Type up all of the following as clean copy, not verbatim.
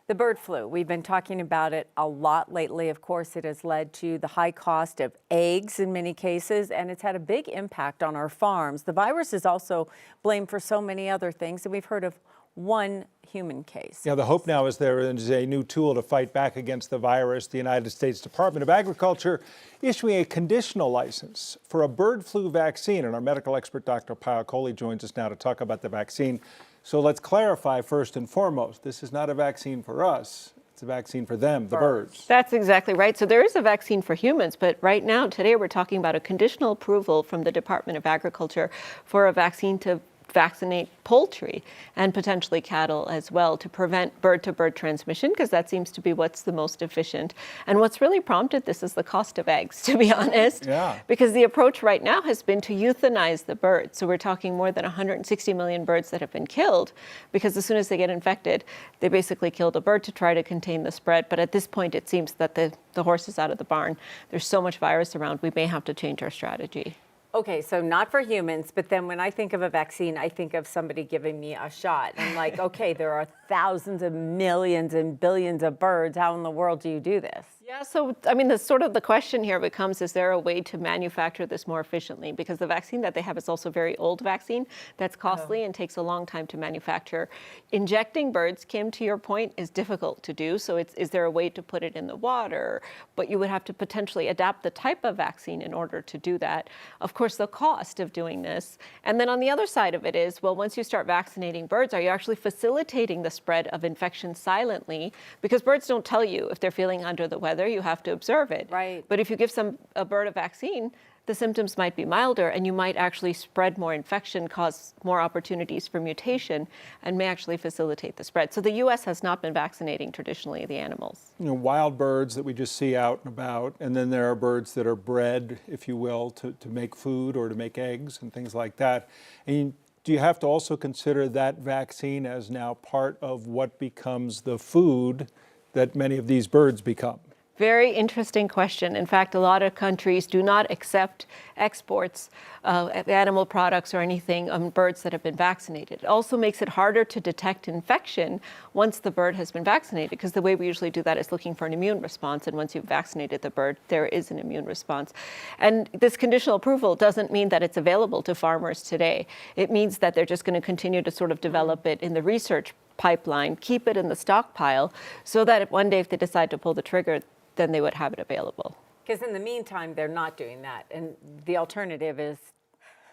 The bird flu, we've been talking about it a lot lately. Of course, it has led to the high cost of eggs in many cases, and it's had a big impact on our farms. The virus is also blamed for so many other things, and we've heard of one human case. Yeah, the hope now is there is a new tool to fight back against the virus. The United States Department of Agriculture issuing a conditional license for a bird flu vaccine. And our medical expert, Dr. Payal Kohli, joins us now to talk about the vaccine. So let's clarify first and foremost, this is not a vaccine for us. It's a vaccine for them, the birds. That's exactly right. So there is a vaccine for humans, but right now, today, we're talking about a conditional approval from the Department of Agriculture for a vaccine to vaccinate poultry and potentially cattle as well to prevent bird-to-bird transmission, because that seems to be what's the most efficient. And what's really prompted this is the cost of eggs, to be honest. Yeah. Because the approach right now has been to euthanize the birds. So we're talking more than 160 million birds that have been killed, because as soon as they get infected, they basically kill the bird to try to contain the spread. But at this point, it seems that the horse is out of the barn. There's so much virus around, we may have to change our strategy. Okay, so not for humans, but then when I think of a vaccine, I think of somebody giving me a shot. I'm like, okay, there are thousands of millions and billions of birds. How in the world do you do this? Yeah, so I mean, the question here becomes, is there a way to manufacture this more efficiently? Because the vaccine that they have is also a very old vaccine that's costly and takes a long time to manufacture. Injecting birds, Kim, to your point, is difficult to do. So is there a way to put it in the water? But you would have to potentially adapt the type of vaccine in order to do that. Of course, the cost of doing this. And then on the other side of it is, well, once you start vaccinating birds, are you actually facilitating the spread of infection silently? Because birds don't tell you if they're feeling under the weather. You have to observe it. Right. But if you give a bird a vaccine, the symptoms might be milder and you might actually spread more infection, cause more opportunities for mutation, and may actually facilitate the spread. So the U.S. has not been vaccinating traditionally the animals. You know, wild birds that we just see out and about, and then there are birds that are bred, if you will, to make food or to make eggs and things like that. And do you have to also consider that vaccine as now part of what becomes the food that many of these birds become? Very interesting question. In fact, a lot of countries do not accept exports of animal products or anything on birds that have been vaccinated. It also makes it harder to detect infection once the bird has been vaccinated, because the way we usually do that is looking for an immune response. And once you've vaccinated the bird, there is an immune response. And this conditional approval doesn't mean that it's available to farmers today. It means that they're just going to continue to sort of develop it in the research pipeline, keep it in the stockpile, so that one day if they decide to pull the trigger, then they would have it available. Because in the meantime, they're not doing that. And the alternative is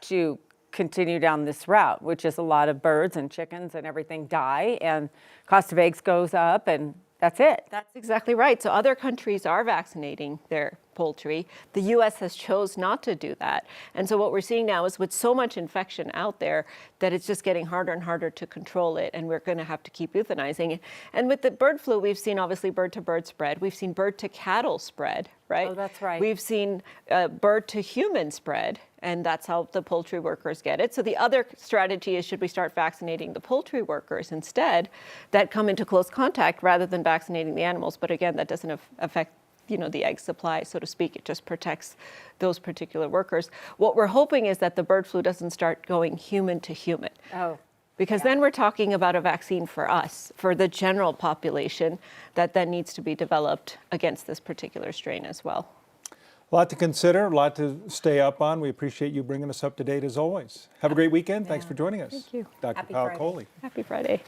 to continue down this route, which is a lot of birds and chickens and everything die, and cost of eggs goes up, and that's it. That's exactly right. So other countries are vaccinating their poultry. The U.S. has chose not to do that. And so what we're seeing now is with so much infection out there that it's just getting harder and harder to control it, and we're going to have to keep euthanizing it. And with the bird flu, we've seen obviously bird-to-bird spread. We've seen bird-to-cattle spread, right? Oh, that's right. We've seen bird-to-human spread, and that's how the poultry workers get it. So the other strategy is, should we start vaccinating the poultry workers instead that come into close contact rather than vaccinating the animals? But again, that doesn't affect the egg supply, so to speak. It just protects those particular workers. What we're hoping is that the bird flu doesn't start going human to human. Oh. Because then we're talking about a vaccine for us, for the general population, that then needs to be developed against this particular strain as well. A lot to consider, a lot to stay up on. We appreciate you bringing us up to date as always. Have a great weekend. Thanks for joining us. Thank you. Dr. Happy Payal Friday. Kohli. Happy Friday.